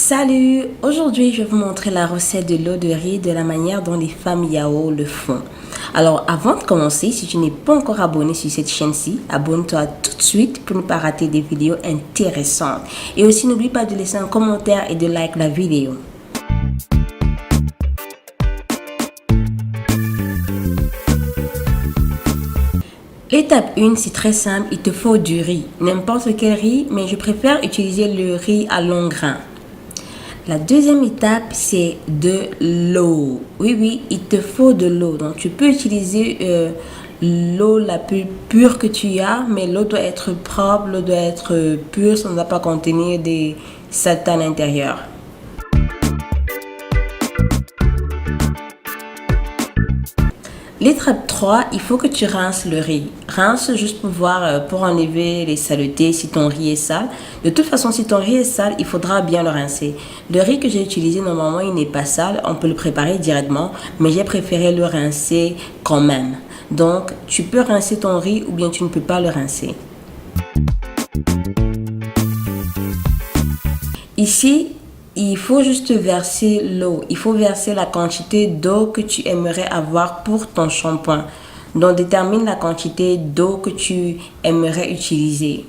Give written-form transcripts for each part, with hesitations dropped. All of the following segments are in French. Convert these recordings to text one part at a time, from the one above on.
Salut! Aujourd'hui, je vais vous montrer la recette de l'eau de riz de la manière dont les femmes Yao le font. Alors, avant de commencer, si tu n'es pas encore abonné sur cette chaîne-ci, abonne-toi tout de suite pour ne pas rater des vidéos intéressantes. Et aussi, n'oublie pas de laisser un commentaire et de like la vidéo. L'étape 1, c'est très simple, il te faut du riz. N'importe quel riz, mais je préfère utiliser le riz à long grain. La deuxième étape, c'est de l'eau. Oui, il te faut de l'eau. Donc, tu peux utiliser l'eau la plus pure que tu as, mais l'eau doit être propre, l'eau doit être pure, ça ne doit pas contenir des saletés à l'intérieur. L'étape 3, il faut que tu rinces le riz. Rince juste pour voir, pour enlever les saletés si ton riz est sale. De toute façon, si ton riz est sale, il faudra bien le rincer. Le riz que j'ai utilisé, normalement, il n'est pas sale. On peut le préparer directement, mais j'ai préféré le rincer quand même. Donc, tu peux rincer ton riz ou bien tu ne peux pas le rincer. Ici, il faut juste verser l'eau. Il faut verser la quantité d'eau que tu aimerais avoir pour ton shampoing. Donc, détermine la quantité d'eau que tu aimerais utiliser.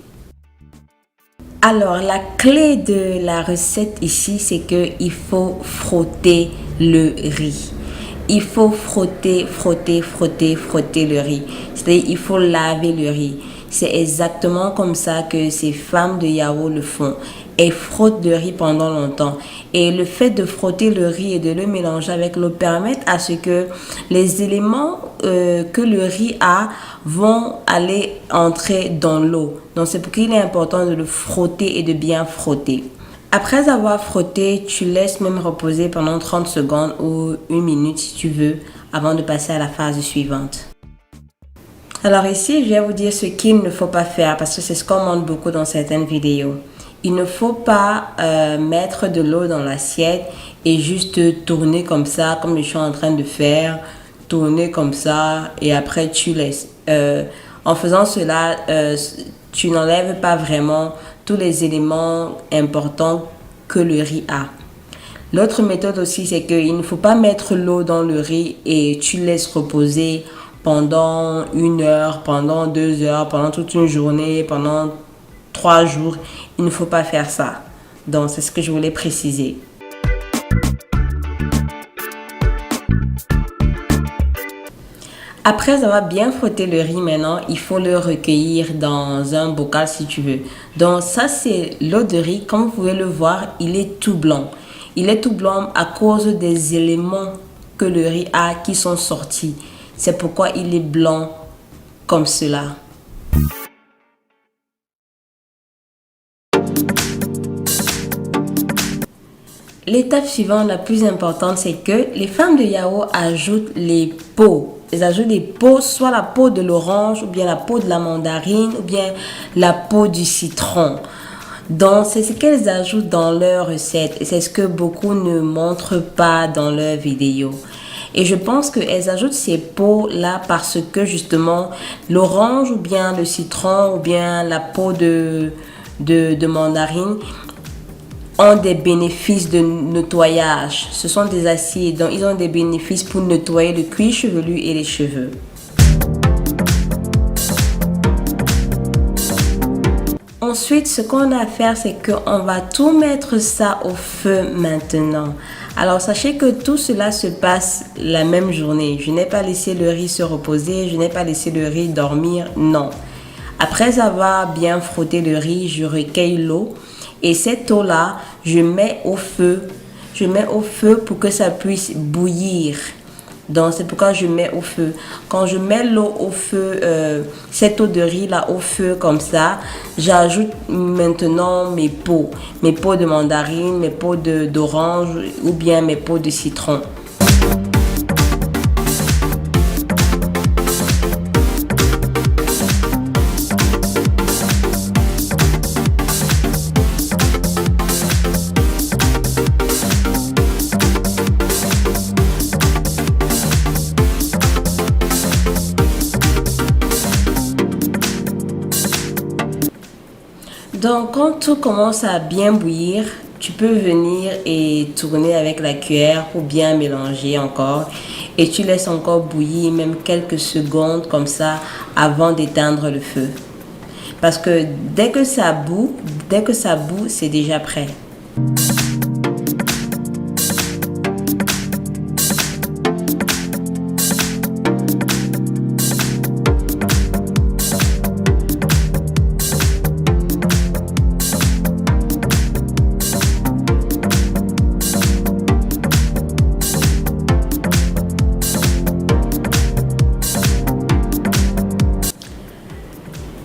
Alors, la clé de la recette ici, c'est qu'il faut frotter le riz. Il faut frotter le riz. C'est-à-dire, il faut laver le riz. C'est exactement comme ça que ces femmes de Yao le font. Elles frottent le riz pendant longtemps. Et le fait de frotter le riz et de le mélanger avec l'eau permet à ce que les éléments que le riz a vont aller entrer dans l'eau. Donc c'est pour qu'il est important de le frotter et de bien frotter. Après avoir frotté, tu laisses même reposer pendant 30 secondes ou 1 minute si tu veux avant de passer à la phase suivante. Alors ici, je vais vous dire ce qu'il ne faut pas faire parce que c'est ce qu'on montre beaucoup dans certaines vidéos. Il ne faut pas mettre de l'eau dans l'assiette et juste tourner comme ça, comme je suis en train de faire, tourner comme ça et après tu laisses. En faisant cela, tu n'enlèves pas vraiment tous les éléments importants que le riz a. L'autre méthode aussi, c'est qu'il ne faut pas mettre l'eau dans le riz et tu laisses reposer pendant 1 heure, pendant 2 heures, pendant toute une journée, pendant 3 jours. Il ne faut pas faire ça. Donc, c'est ce que je voulais préciser. Après avoir bien frotté le riz maintenant, il faut le recueillir dans un bocal si tu veux. Donc, ça, c'est l'eau de riz. Comme vous pouvez le voir, il est tout blanc. Il est tout blanc à cause des éléments que le riz a qui sont sortis. C'est pourquoi il est blanc comme cela. L'étape suivante, la plus importante, c'est que les femmes de Yao ajoutent les peaux. Elles ajoutent les peaux, soit la peau de l'orange, ou bien la peau de la mandarine, ou bien la peau du citron. Donc, c'est ce qu'elles ajoutent dans leur recette. Et c'est ce que beaucoup ne montrent pas dans leurs vidéos. Et je pense qu'elles ajoutent ces peaux-là parce que justement, l'orange ou bien le citron ou bien la peau de mandarine ont des bénéfices de nettoyage. Ce sont des acides, donc ils ont des bénéfices pour nettoyer le cuir chevelu et les cheveux. Ensuite, ce qu'on a à faire, c'est qu'on va tout mettre ça au feu maintenant. Alors, sachez que tout cela se passe la même journée. Je n'ai pas laissé le riz se reposer, je n'ai pas laissé le riz dormir, non. Après avoir bien frotté le riz, je recueille l'eau et cette eau-là, je mets au feu. Je mets au feu pour que ça puisse bouillir. Donc, c'est pourquoi je mets au feu. Quand je mets l'eau au feu, cette eau de riz là au feu comme ça, j'ajoute maintenant mes peaux de mandarine, mes peaux d'orange ou bien mes peaux de citron. Donc, quand tout commence à bien bouillir, tu peux venir et tourner avec la cuillère pour bien mélanger encore. Et tu laisses encore bouillir même quelques secondes comme ça avant d'éteindre le feu. Parce que dès que ça bout, c'est déjà prêt.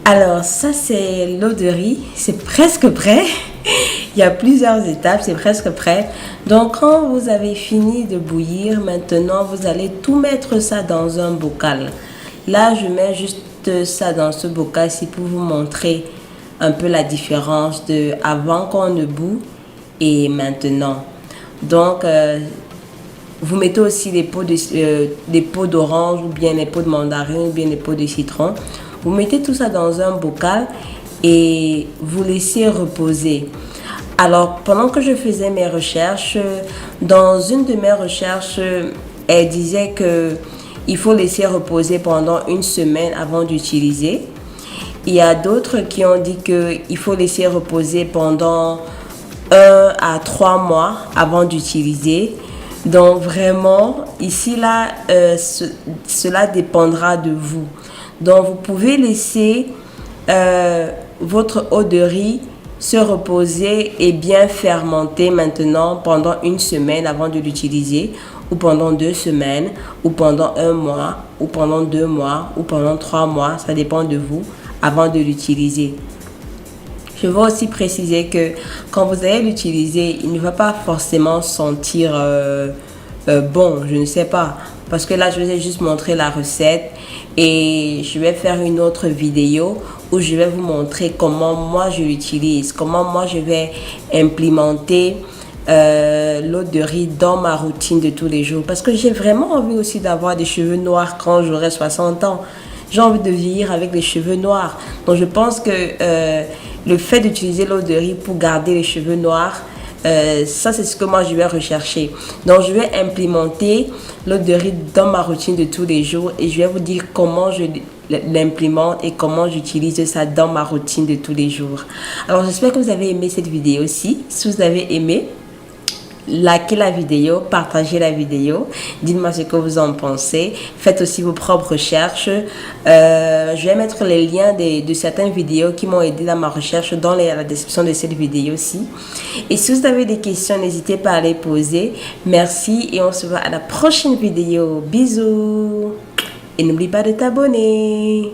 Alors ça c'est l'eau de riz, c'est presque prêt. Il y a plusieurs étapes, c'est presque prêt. Donc quand vous avez fini de bouillir, maintenant vous allez tout mettre ça dans un bocal. Là je mets juste ça dans ce bocal-ci pour vous montrer un peu la différence de avant qu'on ne bout et maintenant. Donc vous mettez aussi les pots d'orange ou bien les pots de mandarine ou bien les pots de citron. Vous mettez tout ça dans un bocal et vous laissez reposer. Alors, pendant que je faisais mes recherches, dans une de mes recherches, elle disait qu'il faut laisser reposer pendant une semaine avant d'utiliser. Il y a d'autres qui ont dit qu'il faut laisser reposer pendant 1 à 3 mois avant d'utiliser. Donc vraiment, ici, là, cela dépendra de vous. Donc, vous pouvez laisser votre eau de riz se reposer et bien fermenter maintenant pendant une semaine avant de l'utiliser, ou pendant 2 semaines, ou pendant 1 mois, ou pendant 2 mois, ou pendant 3 mois. Ça dépend de vous avant de l'utiliser. Je veux aussi préciser que quand vous allez l'utiliser, il ne va pas forcément sentir bon, je ne sais pas. Parce que là, je vous ai juste montré la recette et je vais faire une autre vidéo où je vais vous montrer comment moi je l'utilise, comment moi je vais implémenter l'eau de riz dans ma routine de tous les jours. Parce que j'ai vraiment envie aussi d'avoir des cheveux noirs quand j'aurai 60 ans. J'ai envie de vieillir avec les cheveux noirs. Donc je pense que le fait d'utiliser l'eau de riz pour garder les cheveux noirs, ça c'est ce que moi je vais rechercher. Donc je vais implémenter l'eau de riz dans ma routine de tous les jours et je vais vous dire comment je l'implémente et comment j'utilise ça dans ma routine de tous les jours. Alors j'espère que vous avez aimé cette vidéo aussi. Si vous avez aimé, likez la vidéo, partagez la vidéo, dites-moi ce que vous en pensez, faites aussi vos propres recherches. Je vais mettre les liens de certaines vidéos qui m'ont aidé dans ma recherche dans la description de cette vidéo aussi. Et si vous avez des questions, n'hésitez pas à les poser. Merci et on se voit à la prochaine vidéo. Bisous et n'oublie pas de t'abonner.